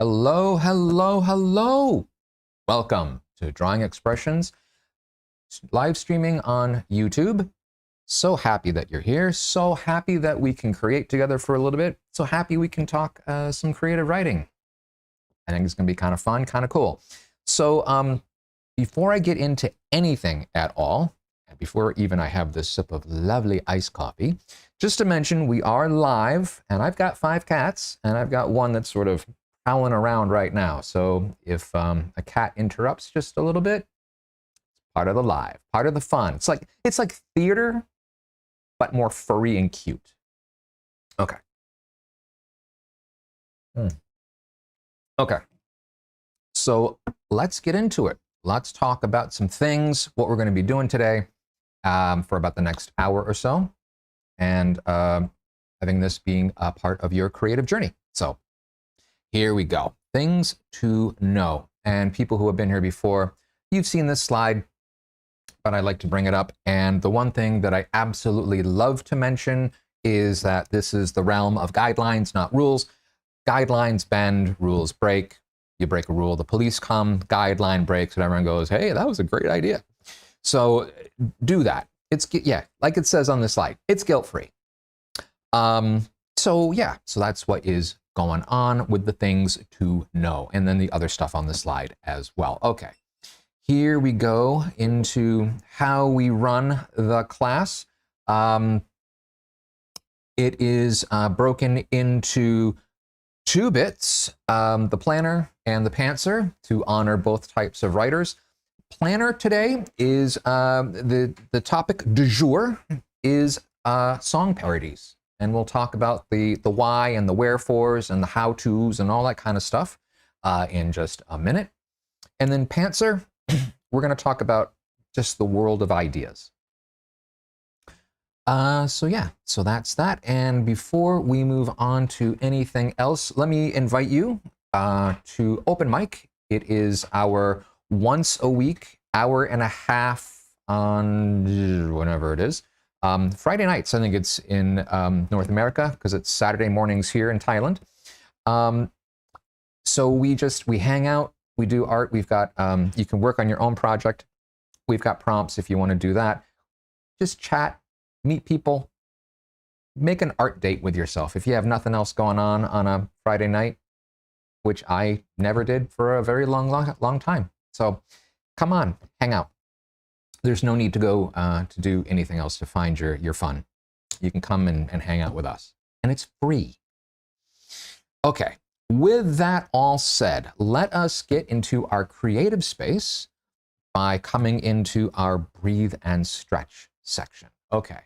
Hello, hello, hello. Welcome to drawingXpressions, live streaming on YouTube. So happy that you're here. So happy that we can create together for a little bit. So happy we can talk some creative writing. I think it's going to be kind of fun, kind of cool. So before I get into anything at all, and before even I have this sip of lovely iced coffee, just to mention we are live, and I've got 5 cats, and I've got one that's sort of howling around right now. So if a cat interrupts just a little bit, it's part of the live, part of the fun. It's like theater, but more furry and cute. Okay. Okay. So let's get into it. Let's talk about some things, what we're going to be doing today for about the next hour or so, and having this being a part of your creative journey. So here we go. Things to know. And people who have been here before, you've seen this slide, but I like to bring it up. And the one thing that I absolutely love to mention is that this is the realm of guidelines, not rules. Guidelines bend, rules break. You break a rule, the police come, guideline breaks, and everyone goes, hey, that was a great idea. So do that. It's, yeah, like it says on the slide, it's guilt-free. So yeah, so that's what is going on with the things to know, and then the other stuff on the slide as well. Okay, here we go into how we run the class. It is broken into 2 bits, the planner and the pantser, to honor both types of writers. Planner today is the topic du jour is song parodies. And we'll talk about the why and the wherefores and the how-tos and all that kind of stuff in just a minute. And then pantser, we're going to talk about just the world of ideas. So yeah, so that's that. And before we move on to anything else, let me invite you to open mic. It is our once a week, hour and a half on whenever it is. Friday nights, I think it's in North America, because it's Saturday mornings here in Thailand. So we hang out, we do art. We've got, you can work on your own project. We've got prompts if you want to do that. Just chat, meet people, make an art date with yourself. If you have nothing else going on a Friday night, which I never did for a very long time. So come on, hang out. There's no need to go to do anything else to find your fun. You can come and hang out with us, and it's free. Okay, with that all said, let us get into our creative space by coming into our breathe and stretch section. Okay,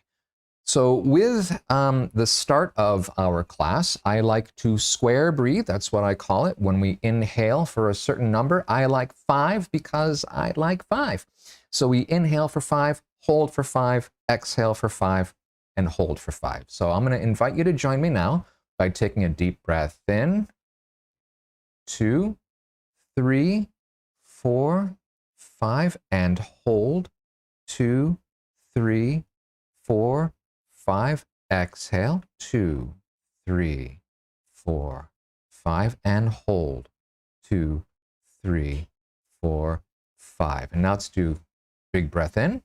so with the start of our class, I like to square breathe. That's what I call it. When we inhale for a certain number, I like 5 because I like 5. So we inhale for 5, hold for 5, exhale for 5, and hold for 5. So I'm going to invite you to join me now by taking a deep breath in. 2, 3, 4, 5, and hold. 2, 3, 4, 5. Exhale. 2, 3, 4, 5, and hold. 2, 3, 4, 5. And now let's do big breath in.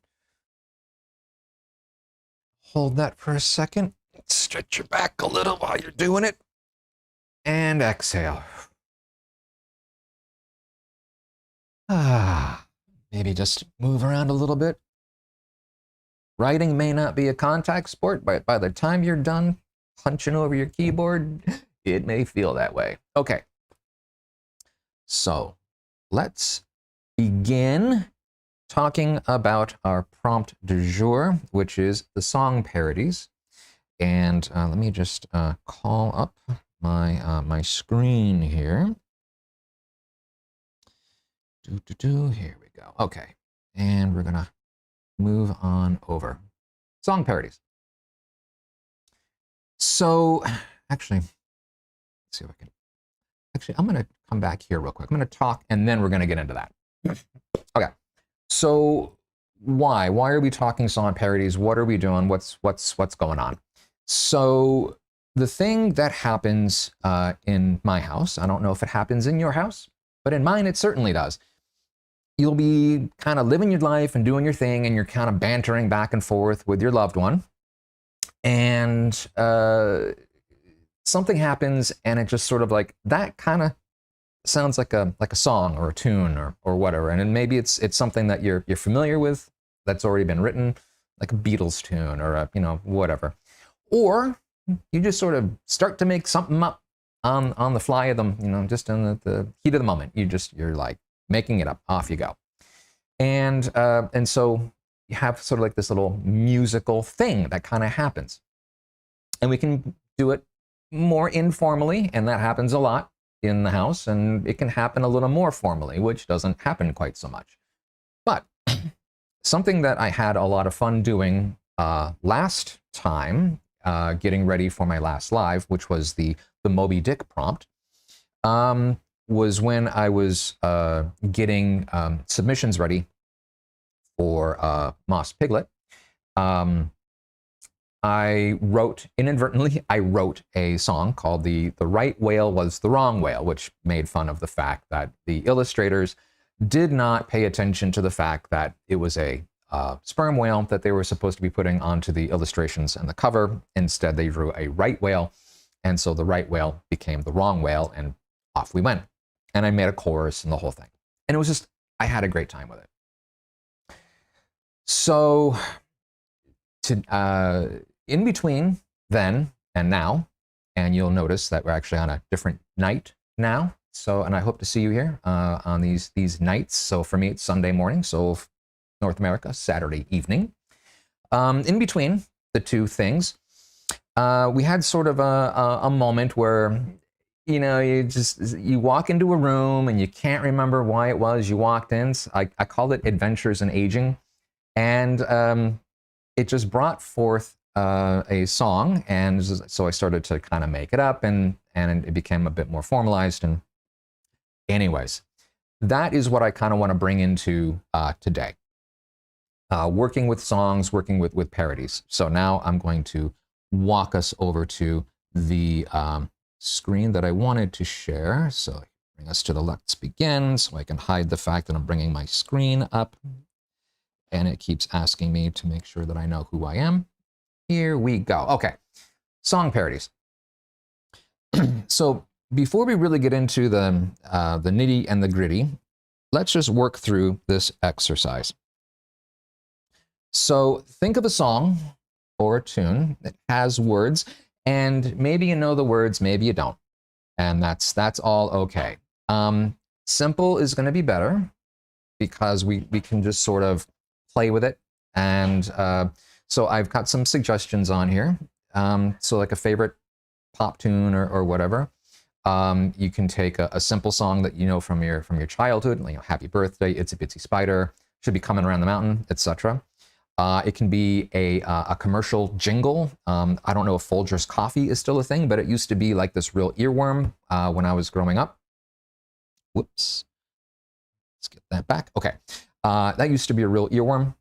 Hold that for a second. Stretch your back a little while you're doing it. And exhale. Maybe just move around a little bit. Writing may not be a contact sport, but by the time you're done punching over your keyboard, it may feel that way. Okay. So let's begin talking about our prompt du jour, which is the song parodies. And let me just call up my screen here. Here we go. Okay, and we're gonna move on over. Song parodies. So actually, let's see if I can. Actually, I'm gonna come back here real quick. I'm gonna talk, and then we're gonna get into that. Okay. So why are we talking song parodies? What are we doing? What's going on? So the thing that happens in my house, I don't know if it happens in your house, but in mine it certainly does. You'll be kind of living your life and doing your thing, and you're kind of bantering back and forth with your loved one. And something happens, and it just sort of like, that kind of sounds like a song or a tune or whatever. And then maybe it's something that you're familiar with, that's already been written, like a Beatles tune or a, whatever. Or you just sort of start to make something up on the fly of them, just in the heat of the moment. You're like making it up, off you go. And so you have sort of like this little musical thing that kind of happens. And we can do it more informally, and that happens a lot in the house, and it can happen a little more formally, which doesn't happen quite so much. But something that I had a lot of fun doing last time, getting ready for my last live, which was the Moby Dick prompt, was when I was getting submissions ready for Moss Piglet. Inadvertently, I wrote a song called The Right Whale Was the Wrong Whale, which made fun of the fact that the illustrators did not pay attention to the fact that it was a sperm whale that they were supposed to be putting onto the illustrations and the cover. Instead, they drew a right whale, and so the right whale became the wrong whale, and off we went. And I made a chorus and the whole thing. And it was just, I had a great time with it. So, in between then and now, and you'll notice that we're actually on a different night now. So, and I hope to see you here on these nights. So for me, it's Sunday morning. So North America, Saturday evening. In between the two things, we had sort of a moment where, you walk into a room and you can't remember why it was you walked in. I called it Adventures in Aging. And it just brought forth a song, and so I started to kind of make it up, and it became a bit more formalized. And anyways, that is what I kind of want to bring into today. Working with songs, working with parodies. So now I'm going to walk us over to the screen that I wanted to share. So bring us to the Let's Begin, so I can hide the fact that I'm bringing my screen up. And it keeps asking me to make sure that I know who I am. Here we go. Okay, song parodies. So before we really get into the nitty and the gritty, let's just work through this exercise. So think of a song or a tune that has words, and maybe you know the words, maybe you don't, and that's all okay. Simple is going to be better, because we can just sort of play with it. And so I've got some suggestions on here. So like a favorite pop tune or whatever. You can take a simple song that you know from your childhood, like Happy Birthday, Itsy Bitsy Spider, Should Be Coming Around the Mountain, etc. It can be a commercial jingle. I don't know if Folgers coffee is still a thing, but it used to be like this real earworm when I was growing up. Whoops. Let's get that back. Okay. That used to be a real earworm.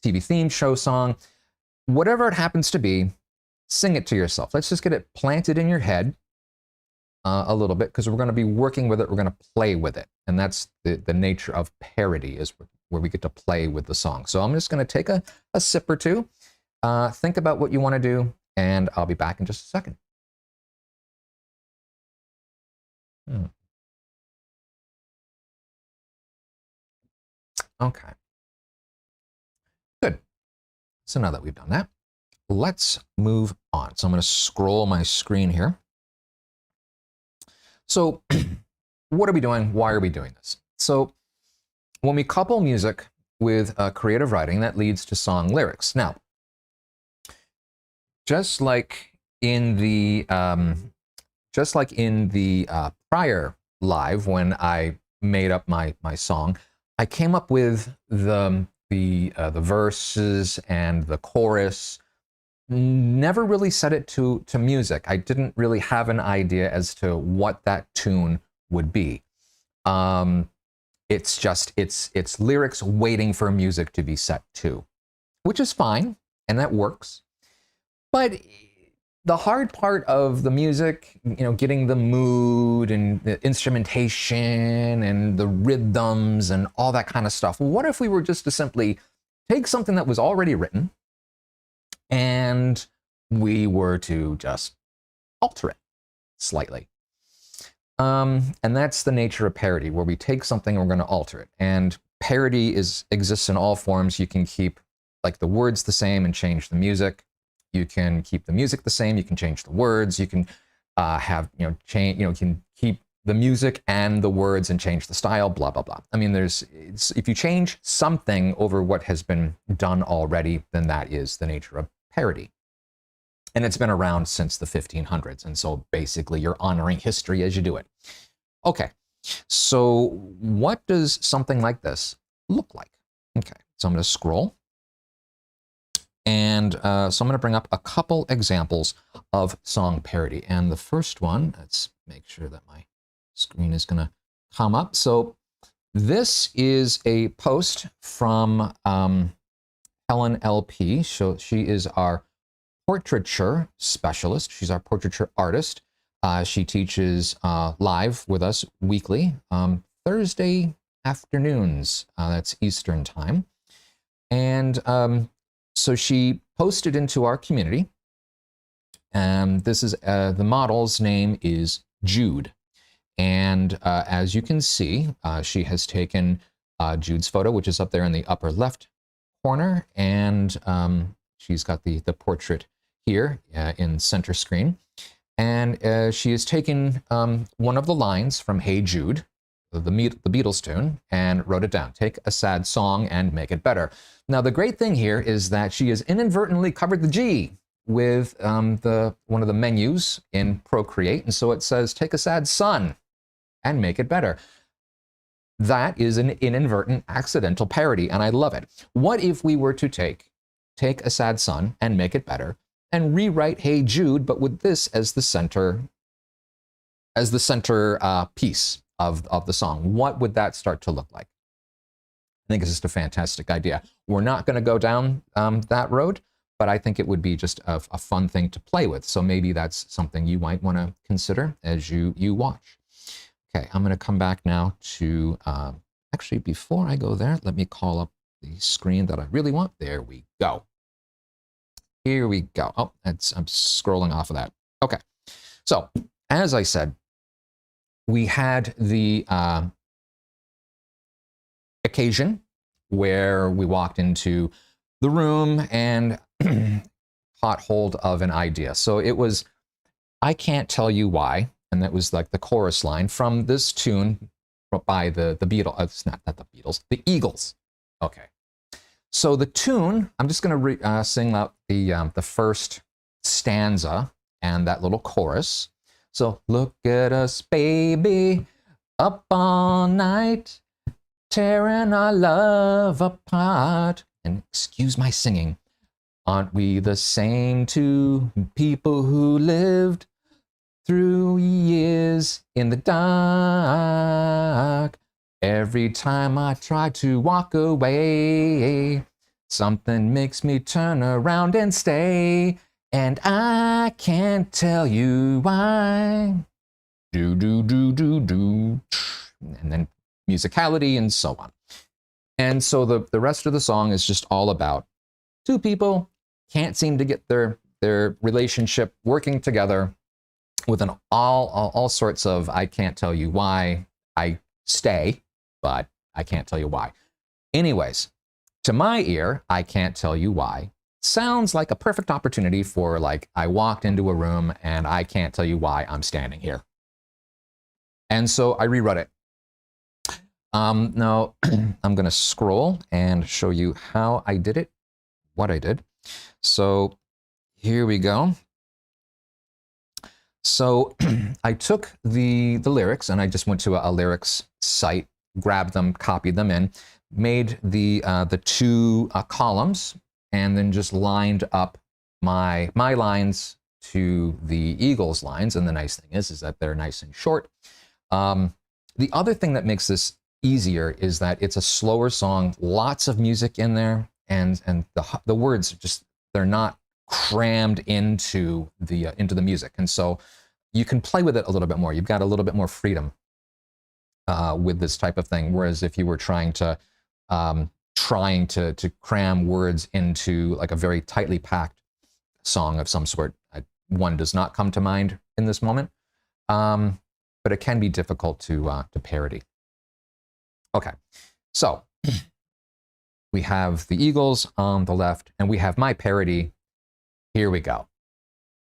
TV theme show song. Whatever it happens to be, sing it to yourself. Let's just get it planted in your head a little bit, because we're going to be working with it. We're going to play with it. And that's the nature of parody, is where we get to play with the song. So I'm just going to take a sip or two, think about what you want to do, and I'll be back in just a second. Okay. Good. So now that we've done that, let's move on. So I'm going to scroll my screen here. So what are we doing? Why are we doing this? So when we couple music with creative writing, that leads to song lyrics. Now, just like in the prior live, when I made up my song, I came up with the verses and the chorus. Never really set it to music. I didn't really have an idea as to what that tune would be. It's just it's lyrics waiting for music to be set to, which is fine, and that works. But the hard part of the music, getting the mood and the instrumentation and the rhythms and all that kind of stuff. What if we were just to simply take something that was already written and we were to just alter it slightly? And that's the nature of parody, where we take something and we're going to alter it. And parody exists in all forms. You can keep like the words the same and change the music. You can keep the music the same. You can change the words. You can you can keep the music and the words and change the style. Blah blah blah. I mean, if you change something over what has been done already, then that is the nature of parody. And it's been around since the 1500s. And so basically you're honoring history as you do it. Okay, so what does something like this look like? Okay, so I'm going to scroll. And so I'm going to bring up a couple examples of song parody. And the first one, let's make sure that my screen is going to come up. So this is a post from Helen LP. So she is our portraiture specialist. She's our portraiture artist. She teaches live with us weekly, Thursday afternoons. That's Eastern time. And so she posted into our community. This is the model's name is Jude. And as you can see, she has taken Jude's photo, which is up there in the upper left corner. And she's got the portrait here in center screen. And she has taken one of the lines from Hey Jude, the Beatles tune, and wrote it down. Take a sad song and make it better. Now, the great thing here is that she has inadvertently covered the G with one of the menus in Procreate. And so it says, take a sad son and make it better. That is an inadvertent accidental parody, and I love it. What if we were to take a sad son and make it better and rewrite Hey Jude, but with this as the center piece of the song? What would that start to look like? I think it's just a fantastic idea. We're not going to go down that road, but I think it would be just a fun thing to play with. So maybe that's something you might want to consider as you watch. Okay, I'm going to come back now to, actually, before I go there, let me call up the screen that I really want. There we go. Here we go. Oh, I'm scrolling off of that. Okay, so as I said, we had the occasion where we walked into the room and caught hold of an idea. So it was, I can't tell you why, and that was like the chorus line from this tune by the Beatles. It's not the Beatles, the Eagles. Okay. So the tune, I'm just going to sing out the first stanza and that little chorus. So look at us, baby, up all night, tearing our love apart. And excuse my singing. Aren't we the same two people who lived through years in the dark? Every time I try to walk away, something makes me turn around and stay. And I can't tell you why. Do, do, do, do, do. And then musicality and so on. And so the rest of the song is just all about two people can't seem to get their relationship working together with all sorts of, I can't tell you why. I stay, but I can't tell you why. Anyways, to my ear, I can't tell you why sounds like a perfect opportunity for, like, I walked into a room and I can't tell you why I'm standing here. And so I rewrote it. Now I'm going to scroll and show you how I did it, what I did. So here we go. So I took the lyrics and I just went to a lyrics site, grabbed them, copied them in, made the two columns, and then just lined up my lines to the Eagles lines. And the nice thing is that they're nice and short. The other thing that makes this easier is that it's a slower song, lots of music in there, and the words just, they're not crammed into the music. And so you can play with it a little bit more. You've got a little bit more freedom with this type of thing. Whereas if you were trying to cram words into like a very tightly packed song of some sort, one does not come to mind in this moment, but it can be difficult to parody. Okay, so we have the Eagles on the left, and we have my parody. Here we go.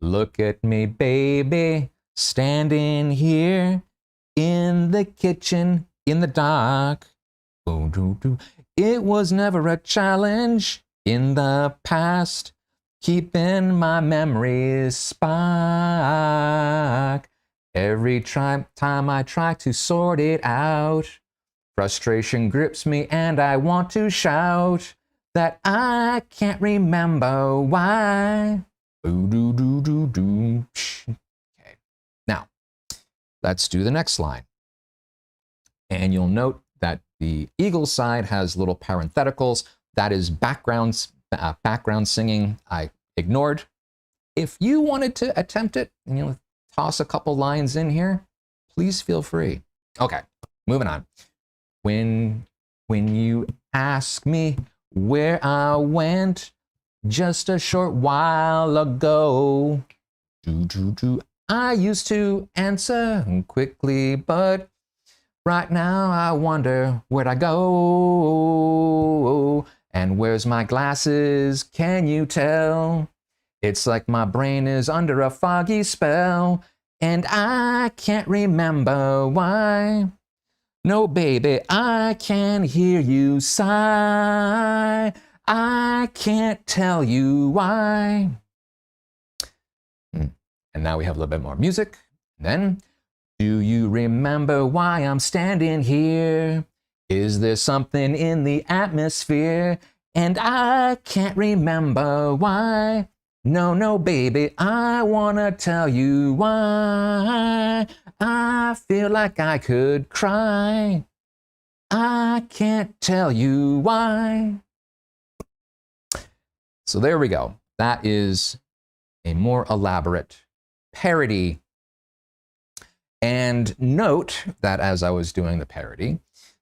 Look at me, baby, standing here in the kitchen in the dark. It was never a challenge in the past, keeping my memories spark. Every time I try to sort it out, frustration grips me and I want to shout that I can't remember why. Okay, now let's do the next line. And you'll note that the Eagle side has little parentheticals. That is background singing I ignored. If you wanted to attempt it, and toss a couple lines in here, please feel free. Okay, moving on. When you ask me where I went just a short while ago, I used to answer quickly, but right now I wonder where'd I go? And where's my glasses? Can you tell? It's like my brain is under a foggy spell, and I can't remember why. No, baby, I can hear you sigh. I can't tell you why. And now we have a little bit more music. Then, do you remember why I'm standing here? Is there something in the atmosphere? And I can't remember why. No, baby, I wanna tell you why. I feel like I could cry. I can't tell you why. So there we go. That is a more elaborate parody. And note that as I was doing the parody,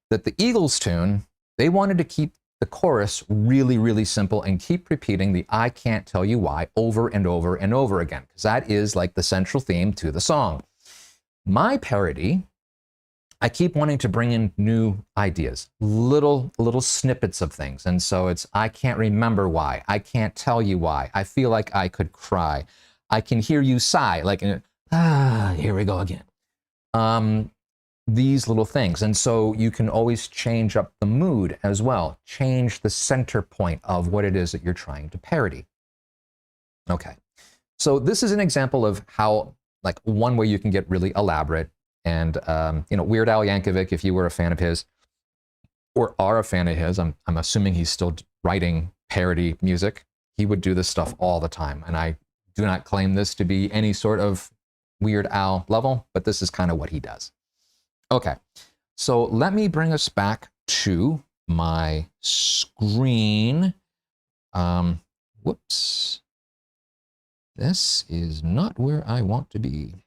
that the Eagles tune, they wanted to keep the chorus really, really simple and keep repeating the I can't tell you why over and over and over again, because that is like the central theme to the song. My parody, I keep wanting to bring in new ideas, little snippets of things. And so it's, I can't remember why. I can't tell you why. I feel like I could cry. I can hear you sigh, like, here we go again. These little things. And so you can always change up the mood as well. Change the center point of what it is that you're trying to parody. Okay. So this is an example of how, like, one way you can get really elaborate. And, Weird Al Yankovic, if you were a fan of his, or are a fan of his, I'm assuming he's still writing parody music. He would do this stuff all the time. And I do not claim this to be any sort of Weird Al level, but this is kind of what he does. Okay, so let me bring us back to my screen. Whoops. This is not where I want to be.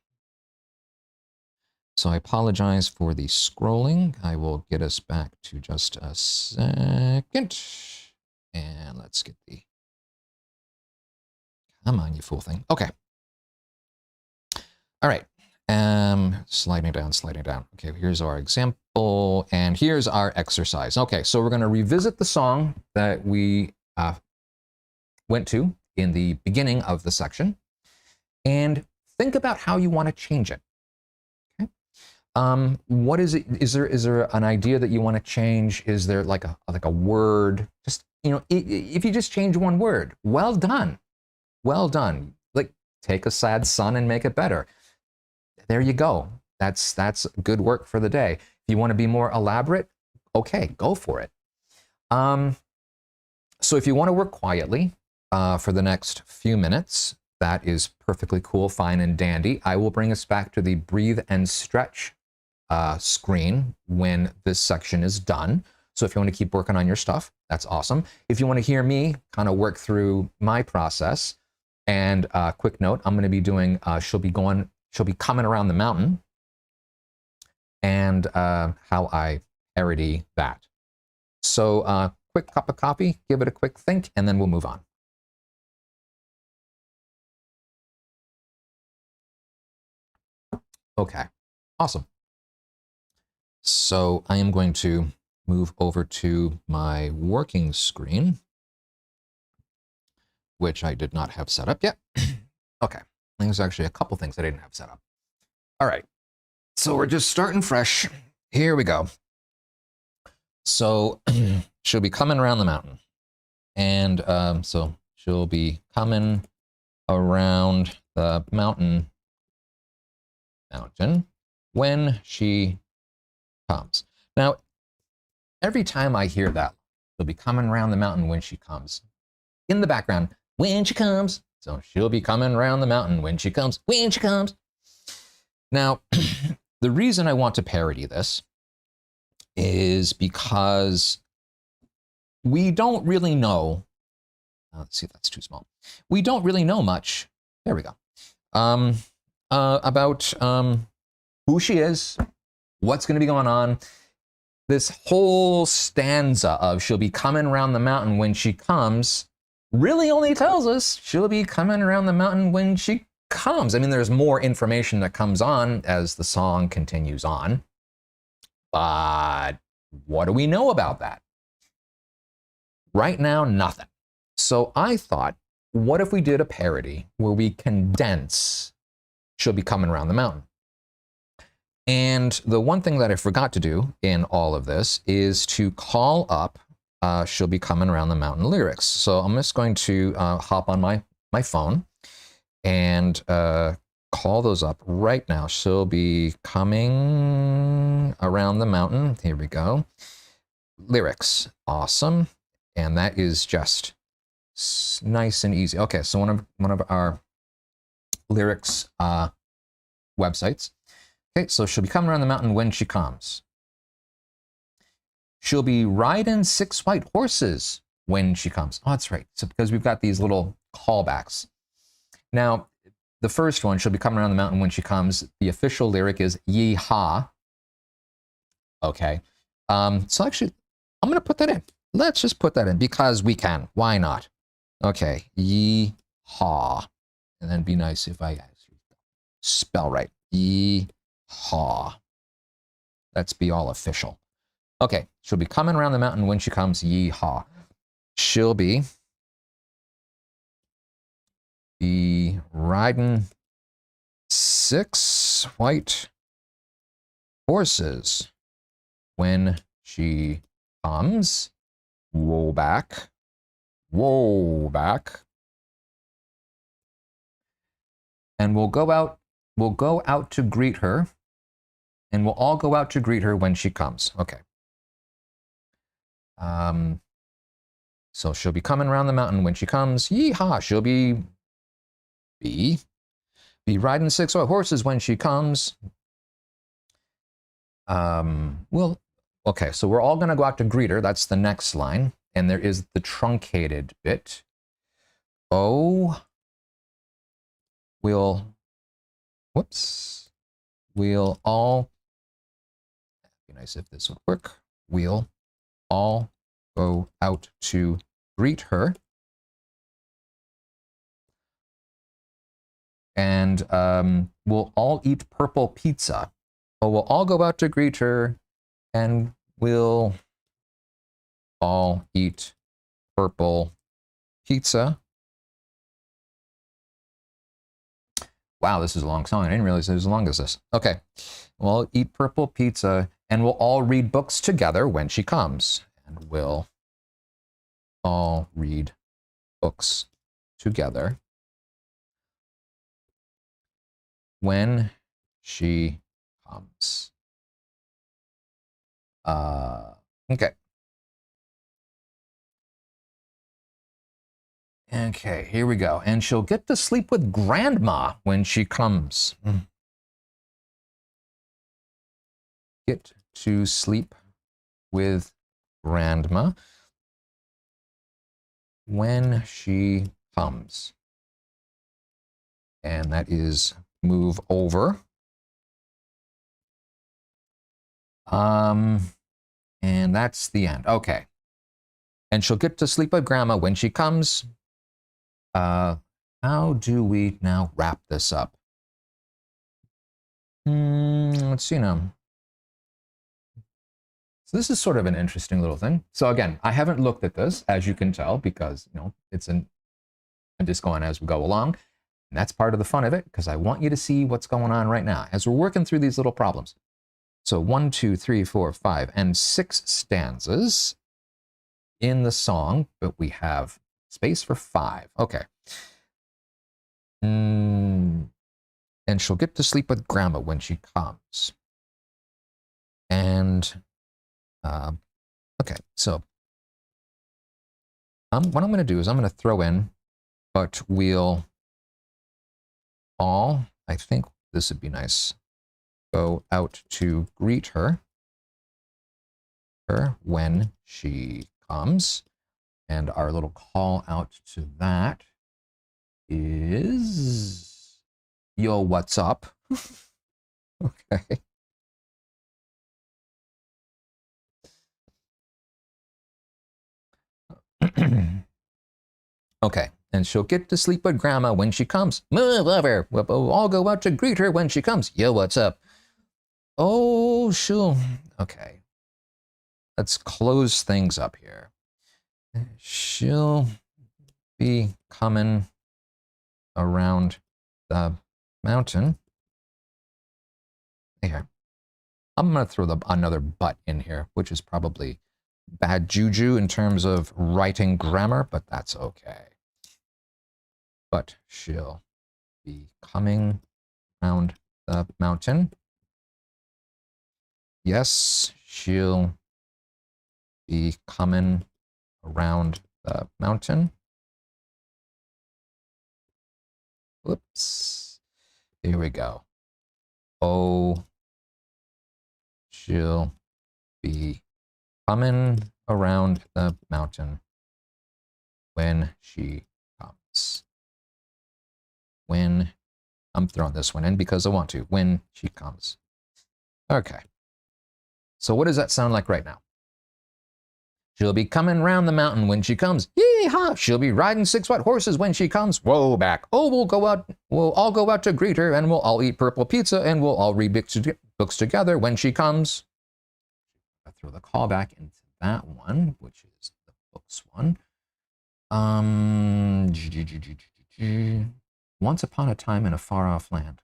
So I apologize for the scrolling. I will get us back to just a second. And let's get the... Come on, you fool thing. Okay. All right. Sliding down. Okay, here's our example, and here's our exercise. Okay, so we're going to revisit the song that we went to in the beginning of the section, and think about how you want to change it. Okay. What is it? Is there an idea that you want to change? Is there like a word? Just, if you just change one word, well done. Well done. Like, take a sad son and make it better. There you go. That's good work for the day. If you want to be more elaborate, okay, go for it. So if you want to work quietly for the next few minutes, that is perfectly cool, fine, and dandy. I will bring us back to the breathe and stretch screen when this section is done. So if you want to keep working on your stuff, that's awesome. If you want to hear me kind of work through my process, And quick note, I'm going to be doing, she'll be coming around the mountain, and how I parody that. So quick cup of coffee, give it a quick think, and then we'll move on. Okay, awesome. So I am going to move over to my working screen, which I did not have set up yet. Okay, there's actually a couple things I didn't have set up. All right, so we're just starting fresh. Here we go. So she'll be coming around the mountain. And so she'll be coming around the mountain when she comes. Now, every time I hear that, she'll be coming around the mountain when she comes. In the background, when she comes. So she'll be coming around the mountain when she comes, when she comes. Now, the reason I want to parody this is because we don't really know. Let's see if that's too small. We don't really know much. There we go. About who she is, what's going to be going on. This whole stanza of she'll be coming around the mountain when she comes really only tells us she'll be coming around the mountain when she comes. I mean, there's more information that comes on as the song continues on. But what do we know about that? Right now, nothing. So I thought, what if we did a parody where we condense she'll be coming around the mountain? And the one thing that I forgot to do in all of this is to call up she'll be coming around the mountain lyrics. So I'm just going to hop on my phone and call those up right now. She'll be coming around the mountain. Here we go. Lyrics. Awesome. And that is just nice and easy. Okay, so one of our lyrics websites. Okay, so she'll be coming around the mountain when she comes. She'll be riding 6 white horses when she comes. Oh, that's right. So because we've got these little callbacks. Now, the first one, she'll be coming around the mountain when she comes. The official lyric is yee-haw. Okay. So actually, I'm going to put that in. Let's just put that in because we can. Why not? Okay. Yee-haw. And then be nice if I actually spell right. Yee-haw. Let's be all official. Okay. She'll be coming around the mountain when she comes. Yee-haw. She'll be riding 6 white horses when she comes. Whoa back. Whoa back. And we'll go out to greet her. And we'll all go out to greet her when she comes. Okay. So she'll be coming around the mountain when she comes. Yee-haw. She'll be riding 6 white horses when she comes. Okay, so we're all going to go out to greet her. That's the next line. And there is the truncated bit. Oh, we'll all, be nice if this would work. We'll all go out to greet her. And we'll all eat purple pizza. Oh, we'll all go out to greet her, and we'll all eat purple pizza. Wow, this is a long song. I didn't realize it was as long as this. Okay, we'll eat purple pizza, and we'll all read books together when she comes. And we'll all read books together when she comes. Okay. Okay, here we go. And she'll get to sleep with Grandma when she comes. Get to sleep with Grandma when she comes. and that is move over. And that's the end. Okay. And she'll get to sleep with Grandma when she comes. How do we now wrap this up? Let's see now. So this is sort of an interesting little thing. So again, I haven't looked at this, as you can tell, because it's I'm just going as we go along. And that's part of the fun of it, because I want you to see what's going on right now as we're working through these little problems. So 1, 2, 3, 4, 5, and 6 stanzas in the song, but we have space for 5. Okay. And she'll get to sleep with Grandma when she comes. And, okay, so what I'm going to do is I'm going to throw in, but we'll all, I think this would be nice, go out to greet her when she comes. And our little call out to that is, yo, what's up? Okay. Okay, and she'll get to sleep with Grandma when she comes. Move over. I'll go out to greet her when she comes. Yo, what's up? Oh, sure. Okay. Let's close things up here. She'll be coming around the mountain. Here. I'm going to throw another but in here, which is probably bad juju in terms of writing grammar, but that's okay. But she'll be coming around the mountain. Yes, she'll be coming around the mountain. Whoops. Here we go. Oh, she'll be coming around the mountain when she comes. When, I'm throwing this one in because I want to, when she comes. Okay. So what does that sound like right now? She'll be coming round the mountain when she comes. Yee-haw! She'll be riding 6 white horses when she comes. Whoa, back. Oh, we'll all go out to greet her, and we'll all eat purple pizza, and we'll all read books together when she comes. I'll throw the callback into that one, which is the books one. Once upon a time in a far-off land.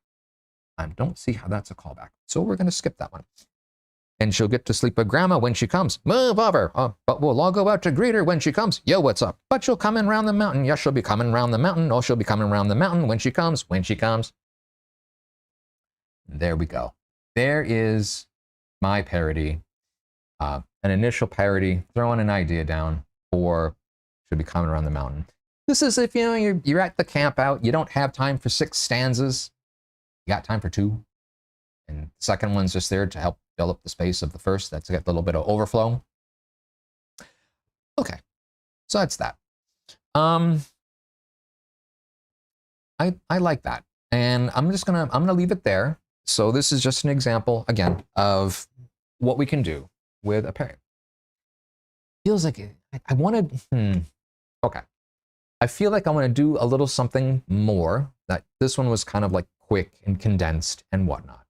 I don't see how that's a callback, so we're going to skip that one. And she'll get to sleep with Grandma when she comes. Move over. But we'll all go out to greet her when she comes. Yo, what's up? But she'll come in round the mountain. Yes, she'll be coming round the mountain. Oh, she'll be coming round the mountain when she comes. When she comes. There we go. There is my parody. An initial parody, throwing an idea down for she'll be coming around the mountain. This is if you're at the camp out. You don't have time for 6 stanzas. You got time for 2. And the second one's just there to help fill up the space of the first. That's got a little bit of overflow. Okay, so that's that. I like that, and I'm gonna leave it there. So this is just an example again of what we can do with a parody. Feels like I wanted. Okay, I feel like I want to do a little something more. That this one was kind of like quick and condensed and whatnot.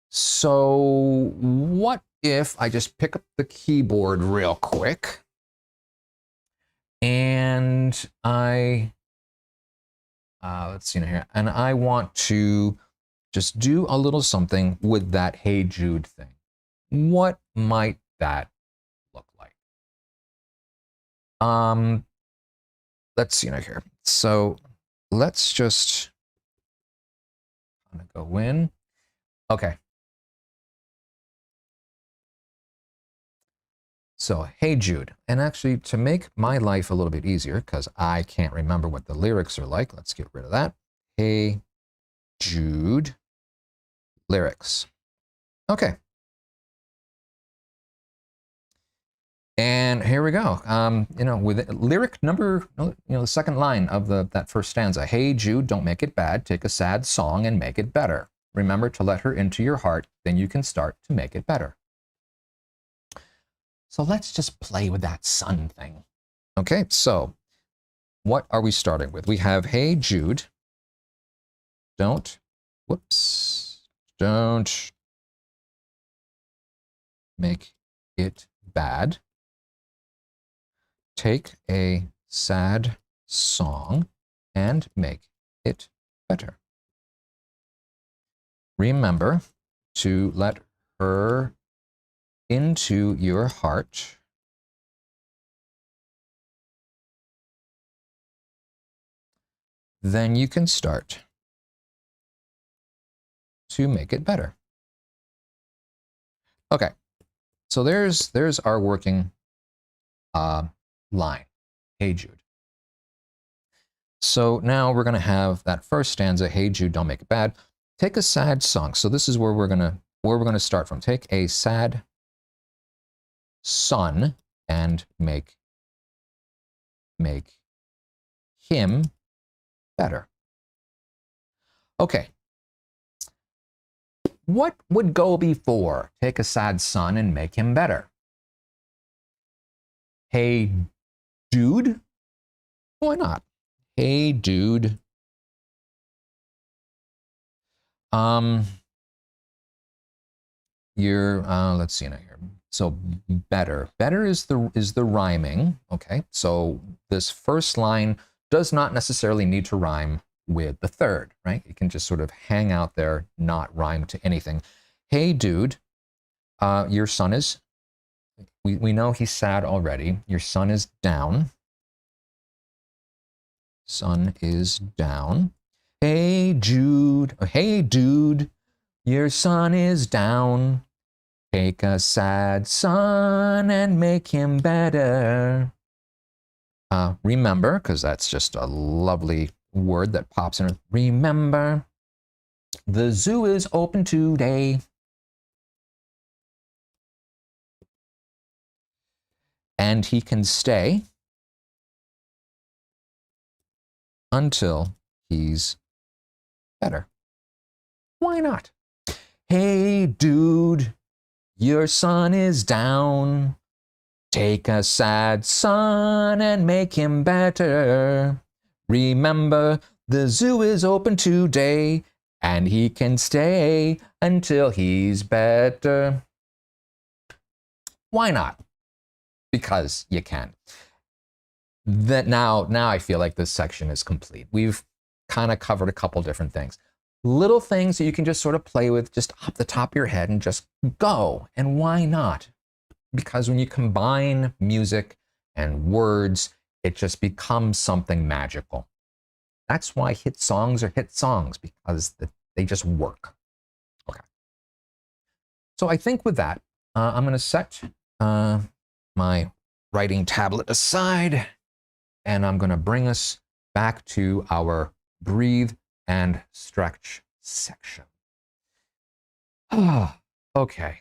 So what if I just pick up the keyboard real quick and I, let's see here, and I want to just do a little something with that Hey Jude thing. What might that look like? Let's see here. So let's just kind of go in. Okay. So, Hey Jude, and actually to make my life a little bit easier, because I can't remember what the lyrics are like, let's get rid of that. Hey Jude, lyrics. Okay. And here we go. With lyric number, the second line of that first stanza. Hey Jude, don't make it bad. Take a sad song and make it better. Remember to let her into your heart. Then you can start to make it better. So let's just play with that sun thing. Okay, so what are we starting with? We have, hey Jude, don't make it bad. Take a sad song and make it better. Remember to let her into your heart. Then you can start to make it better. Okay, so there's our working line. Hey Jude. So now we're going to have that first stanza. Hey Jude, don't make it bad. Take a sad song. So this is where we're gonna start from. Take a sad son and make him better. Okay. What would go before take a sad son and make him better? Hey dude? Why not? Hey dude. Let's see now here. So better. Better is the rhyming. Okay. So this first line does not necessarily need to rhyme with the third, right? It can just sort of hang out there, not rhyme to anything. Hey dude, your son is, we know he's sad already. Your son is down. Son is down. Hey Jude, hey dude, your son is down. Take a sad son and make him better. Remember, because that's just a lovely word that pops in. Remember, the zoo is open today. And he can stay until he's better. Why not? Hey dude, your son is down. Take a sad son and make him better. Remember, the zoo is open today, and he can stay until he's better. Why not? Because you can. Now I feel like this section is complete. We've kind of covered a couple different things. Little things that you can just sort of play with just off the top of your head and just go. And why not? Because when you combine music and words, it just becomes something magical. That's why hit songs are hit songs, because they just work. Okay. So I think with that, I'm going to set my writing tablet aside, and I'm going to bring us back to our breathe and stretch section. Okay.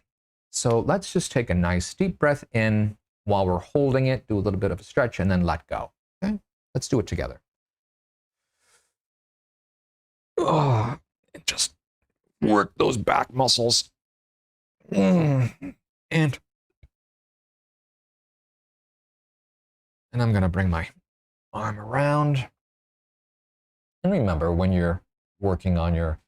So let's just take a nice deep breath in while we're holding it, do a little bit of a stretch, and then let go. Okay? Let's do it together. Just work those back muscles. And I'm going to bring my arm around. And remember, when you're working on your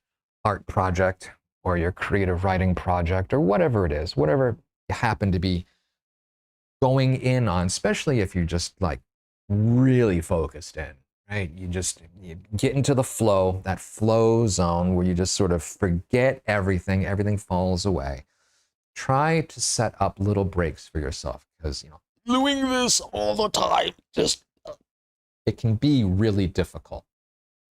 art project or your creative writing project or whatever it is, whatever you happen to be going in on, especially if you're just like really focused in, right? You get into the flow, that flow zone where you just sort of forget everything, everything falls away. Try to set up little breaks for yourself, because, doing this all the time, it can be really difficult.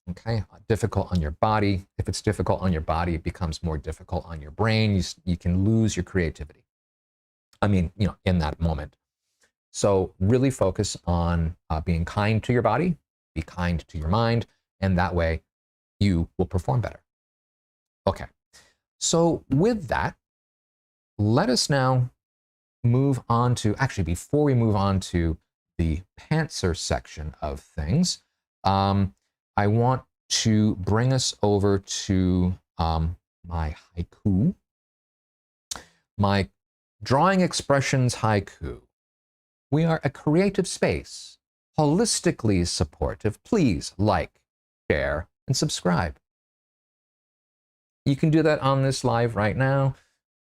Okay, difficult on your body. If it's difficult on your body, it becomes more difficult on your brain. You can lose your creativity. I mean, in that moment. So really focus on being kind to your body, be kind to your mind, and that way you will perform better. Okay, so with that, let us now move on to, actually, before we move on to the pantser section of things, I want to bring us over to my haiku, my drawingXpressions haiku. We are a creative space, holistically supportive. Please like, share, and subscribe. You can do that on this live right now.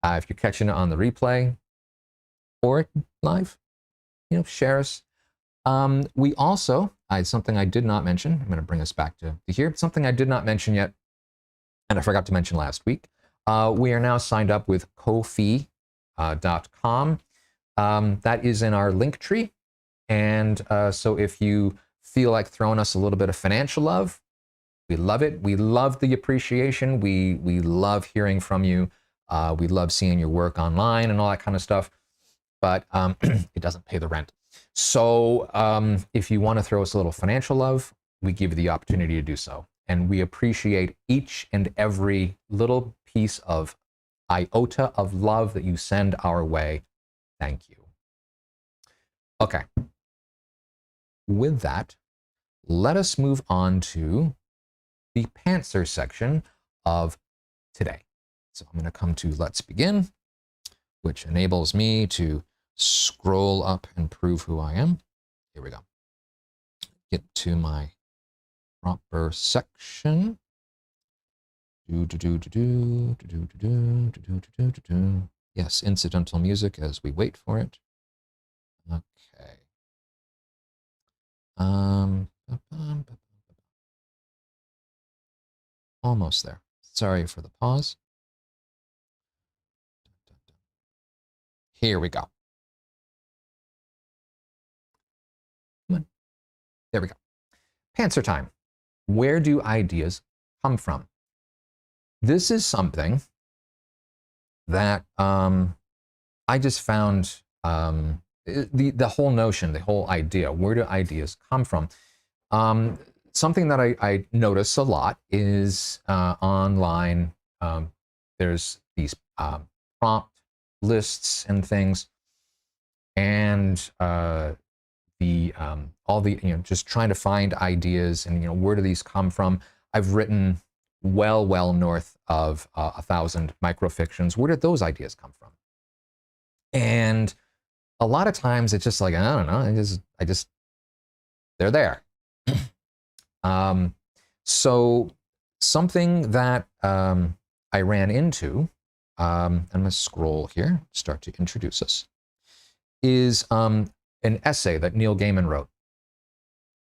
If you're catching it on the replay or live, share us. We also, something I did not mention, I'm going to bring us back to here, something I did not mention yet, and I forgot to mention last week. We are now signed up with Ko-fi.com. That is in our link tree. And so if you feel like throwing us a little bit of financial love, we love it. We love the appreciation. We love hearing from you. We love seeing your work online and all that kind of stuff. But it doesn't pay the rent. So if you want to throw us a little financial love, we give you the opportunity to do so. And we appreciate each and every little piece of iota of love that you send our way. Thank you. Okay. With that, let us move on to the pantser section of today. So I'm going to come to Let's Begin, which enables me to scroll up and prove who I am. Here we go. Get to my proper section. Yes, incidental music as we wait for it. Okay. Almost there. Sorry for the pause. Here we go. Come on. There we go. Pantser time. Where do ideas come from? This is something that I just found the whole notion, the whole idea. Where do ideas come from? Something that I notice a lot is online. There's these prompt lists and things, and all the just trying to find ideas and where do these come from. I've written well north of 1,000 microfictions. Where did those ideas come from? And a lot of times it's just like, I don't know, I just they're there. So something that I ran into, I'm going to scroll here, start to introduce us, is an essay that Neil Gaiman wrote.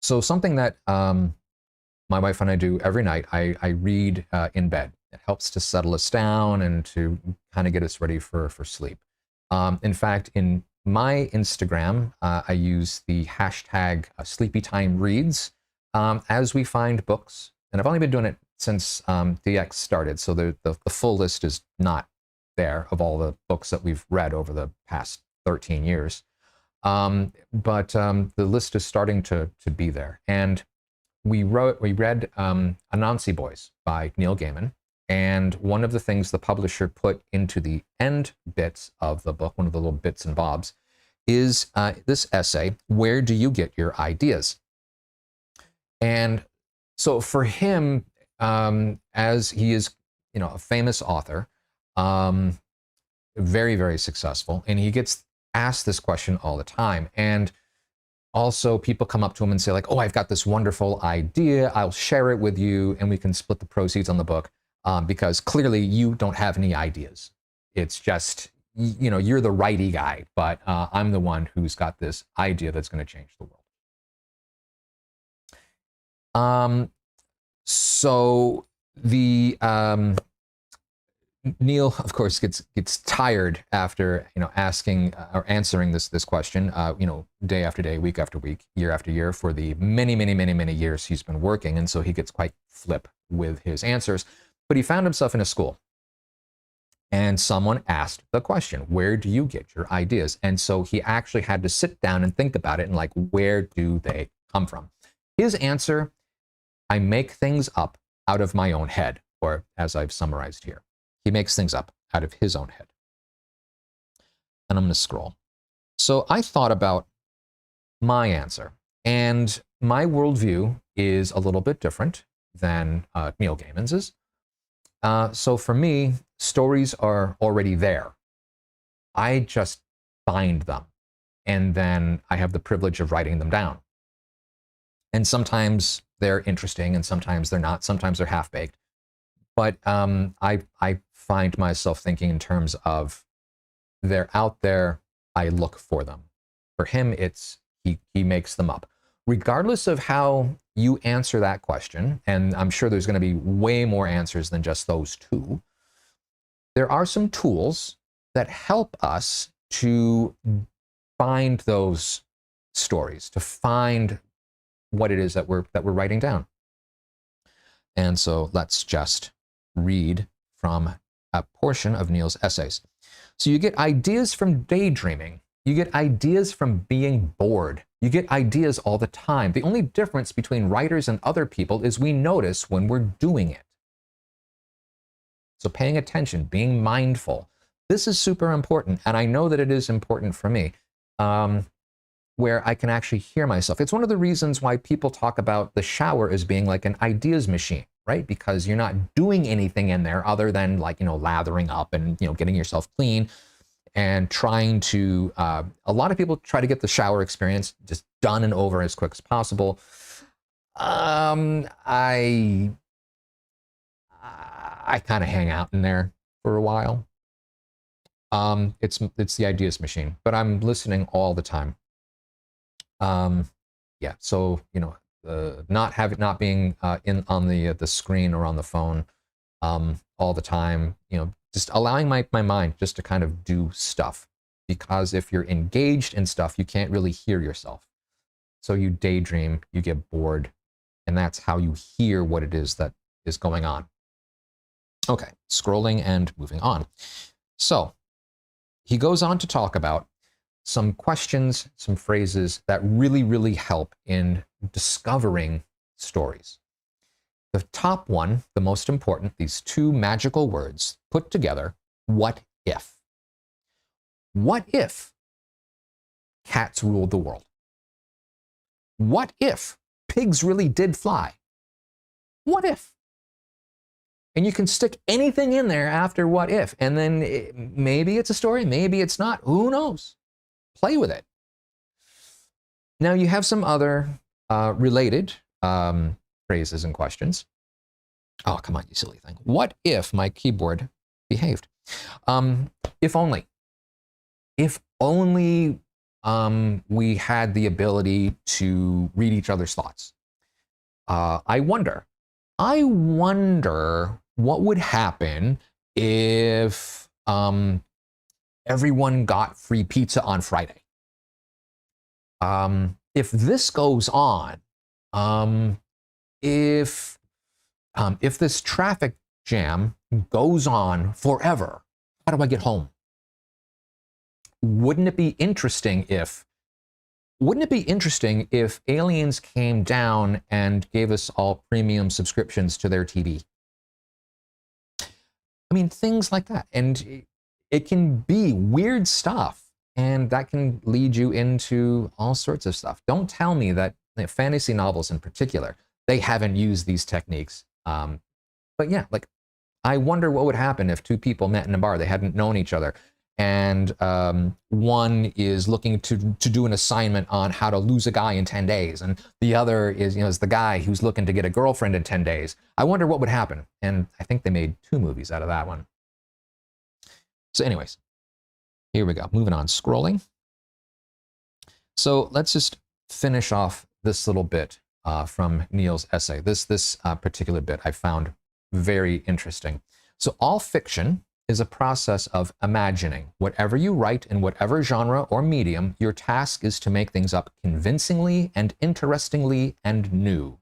So something that my wife and I do every night, I read in bed. It helps to settle us down and to kind of get us ready for sleep. In fact, in my Instagram, I use the hashtag #sleepytimereads as we find books. And I've only been doing it since DX started, so the full list is not there of all the books that we've read over the past 13 years. But the list is starting to be there. And we read Anansi Boys by Neil Gaiman. And one of the things the publisher put into the end bits of the book, one of the little bits and bobs, is this essay, Where Do You Get Your Ideas? And so for him, as he is, a famous author, very successful, and he gets asked this question all the time. And also people come up to him and say like, oh, I've got this wonderful idea. I'll share it with you and we can split the proceeds on the book because clearly you don't have any ideas. It's just, you're the righty guy, but I'm the one who's got this idea that's going to change the world. So the Neil, of course, gets tired after asking or answering this question, day after day, week after week, year after year for the many years he's been working, and so he gets quite flip with his answers. But he found himself in a school, and someone asked the question, "Where do you get your ideas?" And so he actually had to sit down and think about it, and like, where do they come from? His answer: I make things up out of my own head, or as I've summarized here. He makes things up out of his own head. And I'm going to scroll. So I thought about my answer, and my worldview is a little bit different than Neil Gaiman's. So for me, stories are already there. I just find them, and then I have the privilege of writing them down. And sometimes they're interesting, and sometimes they're not. Sometimes they're half-baked. But I find myself thinking in terms of they're out there, I look for them. For him, it's he makes them up. Regardless of how you answer that question, and I'm sure there's going to be way more answers than just those two, there are some tools that help us to find those stories, to find what it is that we're writing down. And so let's just read from a portion of Neil's essays. So you get ideas from daydreaming. You get ideas from being bored. You get ideas all the time. The only difference between writers and other people is we notice when we're doing it. So paying attention, being mindful. This is super important, and I know that it is important for me, where I can actually hear myself. It's one of the reasons why people talk about the shower as being like an ideas machine, right? Because you're not doing anything in there other than like, lathering up and, getting yourself clean and trying to, a lot of people try to get the shower experience just done and over as quick as possible. I kind of hang out in there for a while. It's the ideas machine, but I'm listening all the time. Yeah, so not being on the screen or on the phone all the time, just allowing my mind just to kind of do stuff, because if you're engaged in stuff, you can't really hear yourself. So you daydream, you get bored, and that's how you hear what it is that is going on. Okay, scrolling and moving on. So he goes on to talk about some questions, some phrases that really, really help in discovering stories. The top one, the most important, these two magical words put together, what if? What if cats ruled the world? What if pigs really did fly? What if? And you can stick anything in there after what if, and then maybe it's a story, maybe it's not, who knows? Play with it. Now you have some other related phrases and questions. Oh, come on, you silly thing. What if my keyboard behaved? If only. If only we had the ability to read each other's thoughts. I wonder what would happen if everyone got free pizza on Friday. If this goes on, if this traffic jam goes on forever, how do I get home? Wouldn't it be interesting if aliens came down and gave us all premium subscriptions to their TV? I mean, things like that. And it can be weird stuff, and that can lead you into all sorts of stuff. Don't tell me that fantasy novels in particular, they haven't used these techniques. But yeah, like, I wonder what would happen if two people met in a bar, they hadn't known each other, and one is looking to do an assignment on how to lose a guy in 10 days, and the other is the guy who's looking to get a girlfriend in 10 days. I wonder what would happen. And I think they made 2 movies out of that one. So anyways, here we go. Moving on, scrolling. So let's just finish off this little bit from Neil's essay. This particular bit I found very interesting. So all fiction is a process of imagining. Whatever you write in whatever genre or medium, your task is to make things up convincingly and interestingly and new.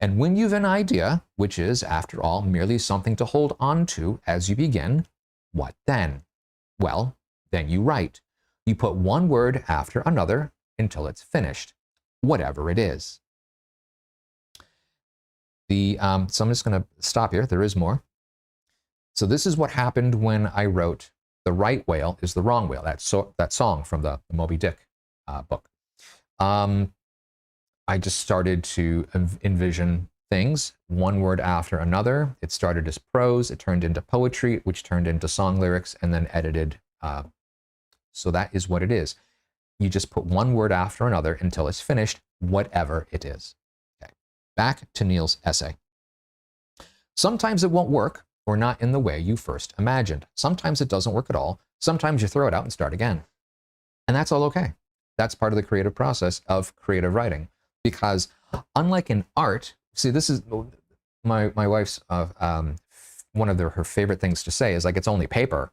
And when you've an idea, which is, after all, merely something to hold on to as you begin, what then? Well, then you write. You put one word after another until it's finished, whatever it is. So I'm just going to stop here. There is more. So this is what happened when I wrote The right whale is the wrong whale. That song from the Moby Dick book. I just started to envision things one word after another. It started as prose, it turned into poetry, which turned into song lyrics, and then edited. So that is what it is. You just put one word after another until it's finished, whatever it is. Okay. Back to Neil's essay. Sometimes it won't work, or not in the way you first imagined. Sometimes it doesn't work at all. Sometimes you throw it out and start again. And that's all okay. That's part of the creative process of creative writing. Because unlike in art, see, this is my wife's, one of her favorite things to say is like, it's only paper.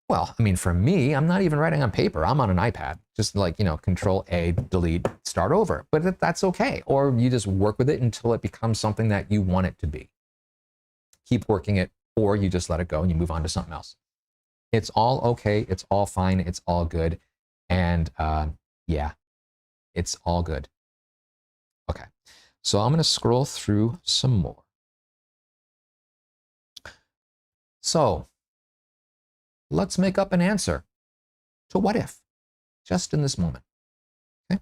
Well, I mean, for me, I'm not even writing on paper. I'm on an iPad, just like, Control A, delete, start over. But that's okay. Or you just work with it until it becomes something that you want it to be. Keep working it, or you just let it go and you move on to something else. It's all okay. It's all fine. It's all good. And yeah, it's all good. Okay, so I'm going to scroll through some more. So let's make up an answer to what if, just in this moment. Okay,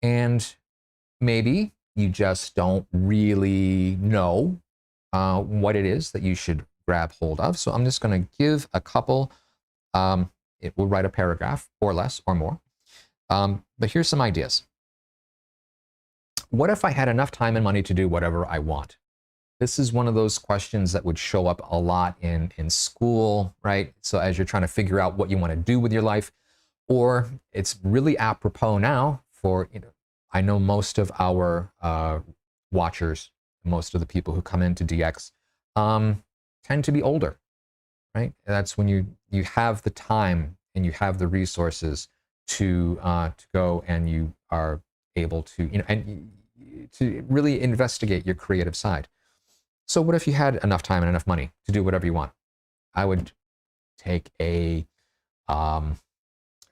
and maybe you just don't really know what it is that you should grab hold of. So I'm just going to give a couple. It will write a paragraph or less or more. But here's some ideas. What if I had enough time and money to do whatever I want? This is one of those questions that would show up a lot in school, right? So as you're trying to figure out what you want to do with your life, or it's really apropos now for, I know most of our watchers, most of the people who come into DX tend to be older, right? That's when you have the time and you have the resources to go, and you are able to, and to really investigate your creative side. So what if you had enough time and enough money to do whatever you want? I would take a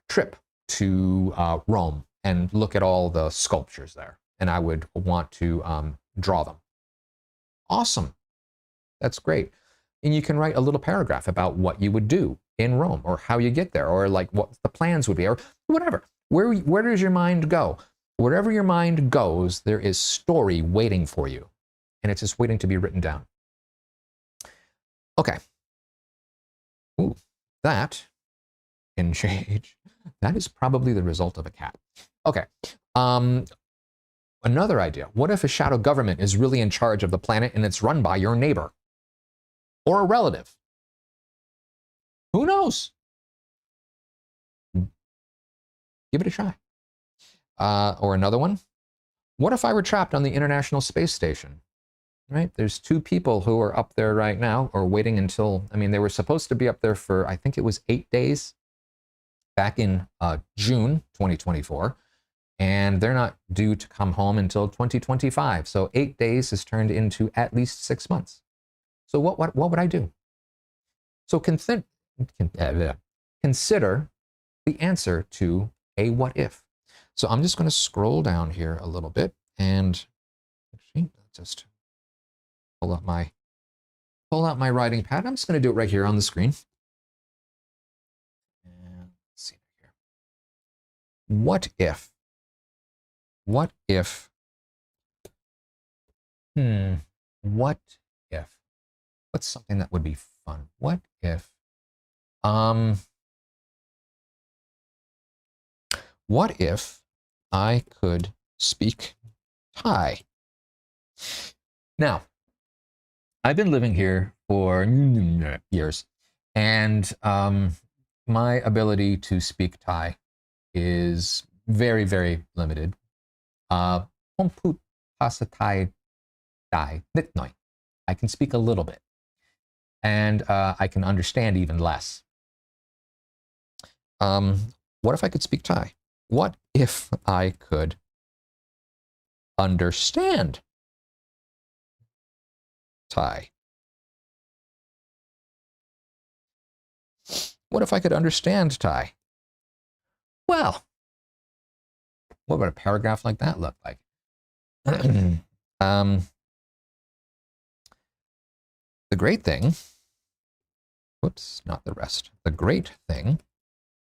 trip to Rome and look at all the sculptures there, and I would want to draw them. Awesome. That's great. And you can write a little paragraph about what you would do in Rome, or how you get there, or like what the plans would be, or whatever. Where does your mind go? Wherever your mind goes, there is story waiting for you, and it's just waiting to be written down. Okay. Ooh, that in shade, that is probably the result of a cat. Okay. Another idea. What if a shadow government is really in charge of the planet and it's run by your neighbor or a relative? Who knows? Give it a try. Or another one. What if I were trapped on the International Space Station? Right? There's two people who are up there right now, or waiting until, I mean, they were supposed to be up there for, I think it was 8 days back in June 2024. And they're not due to come home until 2025. So 8 days has turned into at least 6 months. So what would I do? So consider the answer to a what if. So I'm just going to scroll down here a little bit, and actually just pull out my writing pad. I'm just going to do it right here on the screen. And let's see here. What if? What if? What if? What's something that would be fun? What if? What if I could speak Thai? Now, I've been living here for years, and my ability to speak Thai is very, very limited. ผมพูดภาษาไทยได้นิดหน่อย. I can speak a little bit, and I can understand even less. What if I could speak Thai? What if I could understand Thai? What if I could understand Thai? Well, what would a paragraph like that look like? The great thing whoops, not the rest. The great thing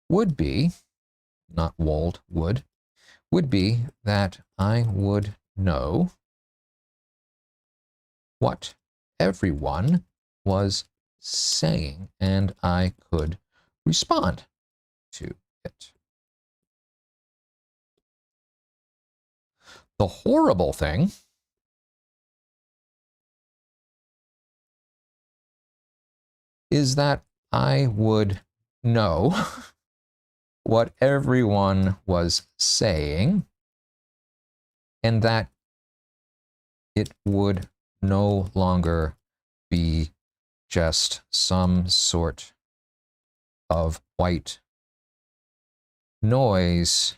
would be, not wold, would be that I would know what everyone was saying and I could respond to it. The horrible thing is that I would know what everyone was saying and that it would no longer be just some sort of white noise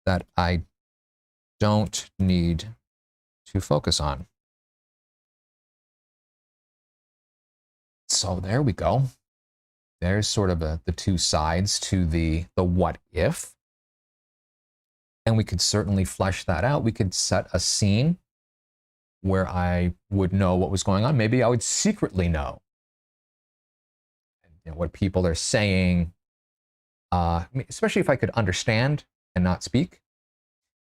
that I don't need to focus on. So there we go. There's sort of the two sides to the what if. And we could certainly flesh that out. We could set a scene where I would know what was going on. Maybe I would secretly know, what people are saying, especially if I could understand and not speak.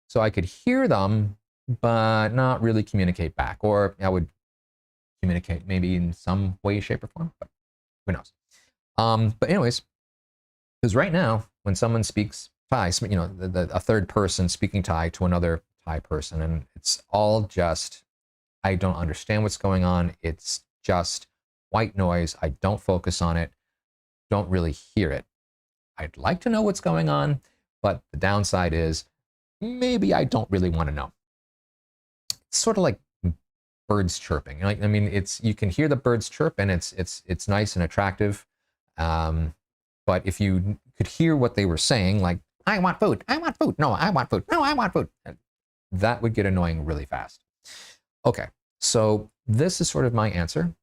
So I could hear them, but not really communicate back. Or I would communicate maybe in some way, shape, or form, but who knows? But anyways, because right now, when someone speaks Thai, a third person speaking Thai to another Thai person, and it's all just, I don't understand what's going on. It's just white noise. I don't focus on it. Don't really hear it. I'd like to know what's going on, but the downside is maybe I don't really want to know. It's sort of like birds chirping. I mean, you can hear the birds chirp, and it's nice and attractive. But if you could hear what they were saying, like, I want food, I want food, no, I want food, no, I want food, that would get annoying really fast. Okay, so this is sort of my answer.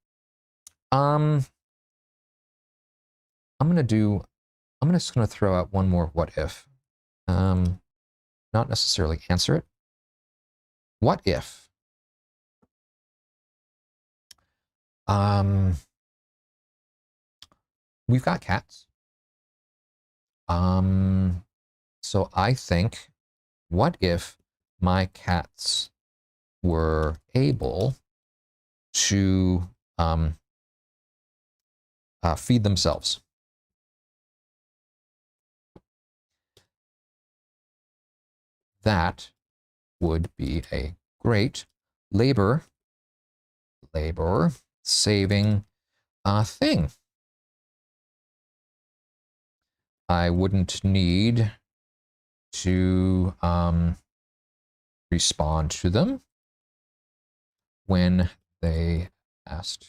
I'm just gonna throw out one more what if. Not necessarily answer it. What if we've got cats. So I think, what if my cats were able to feed themselves? That would be a great labor saving thing. I wouldn't need to respond to them when they asked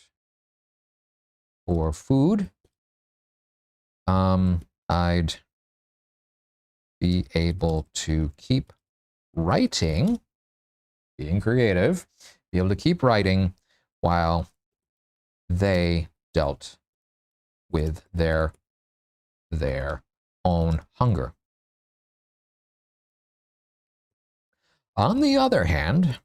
for food. I'd be able to keep writing, being creative, be able to keep writing while they dealt with their own hunger. On the other hand,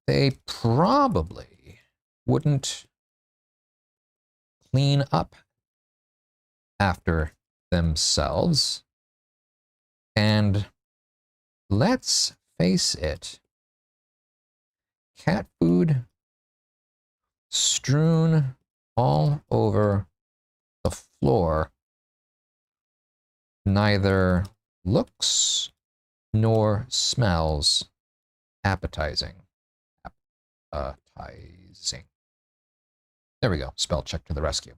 they probably wouldn't clean up after themselves. And let's face it, cat food strewn all over the floor neither looks nor smells appetizing. Appetizing. There we go. Spell check to the rescue.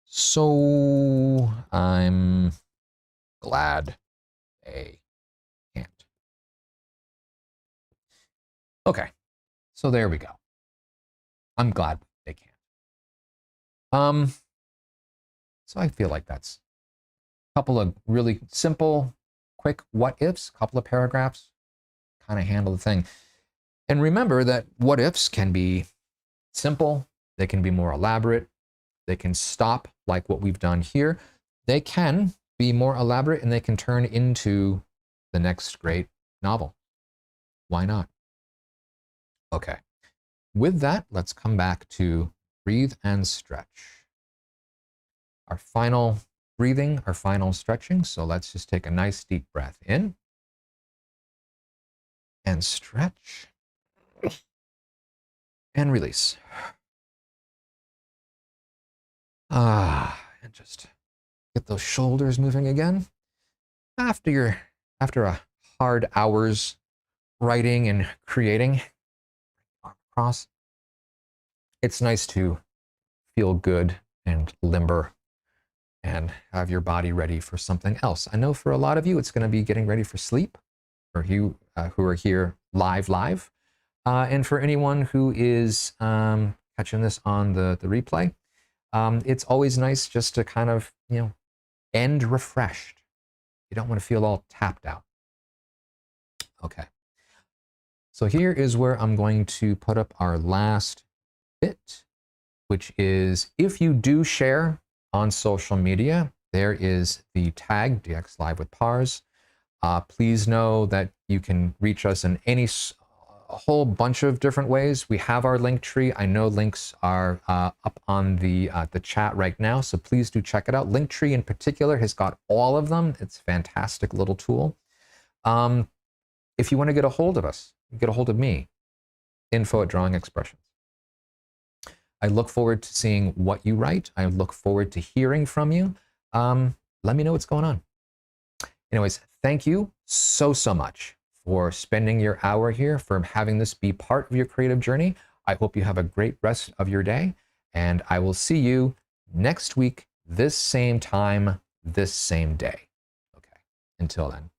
So I'm glad they can't. Okay, so there we go. I'm glad they can't. So I feel like that's a couple of really simple, quick what ifs, a couple of paragraphs, kind of handle the thing. And remember that what ifs can be simple, they can be more elaborate, they can stop like what we've done here. They can be more elaborate and they can turn into the next great novel. Why not? Okay. with that, let's come back to breathe and stretch. Our final breathing, our final stretching. So let's just take a nice deep breath in and stretch and release. And just get those shoulders moving again. After a hard hours writing and creating, arm across, it's nice to feel good and limber and have your body ready for something else. I know for a lot of you, it's going to be getting ready for sleep, for you who are here live. And for anyone who is catching this on the replay, it's always nice just to kind of, end refreshed. You don't want to feel all tapped out. Okay. So here is where I'm going to put up our last bit, which is if you do share on social media, there is the tag DX Live with Parz. Please know that you can reach us in a whole bunch of different ways. We have our link tree. I know links are up on the chat right now, so please do check it out. Linktree in particular has got all of them. It's a fantastic little tool. If you want to get a hold of us, get a hold of me, info@drawingXpressions. I look forward to seeing what you write. I look forward to hearing from you. Let me know what's going on. Anyways, thank you so much for spending your hour here, for having this be part of your creative journey. I hope you have a great rest of your day, and I will see you next week, this same time, this same day. Okay, until then.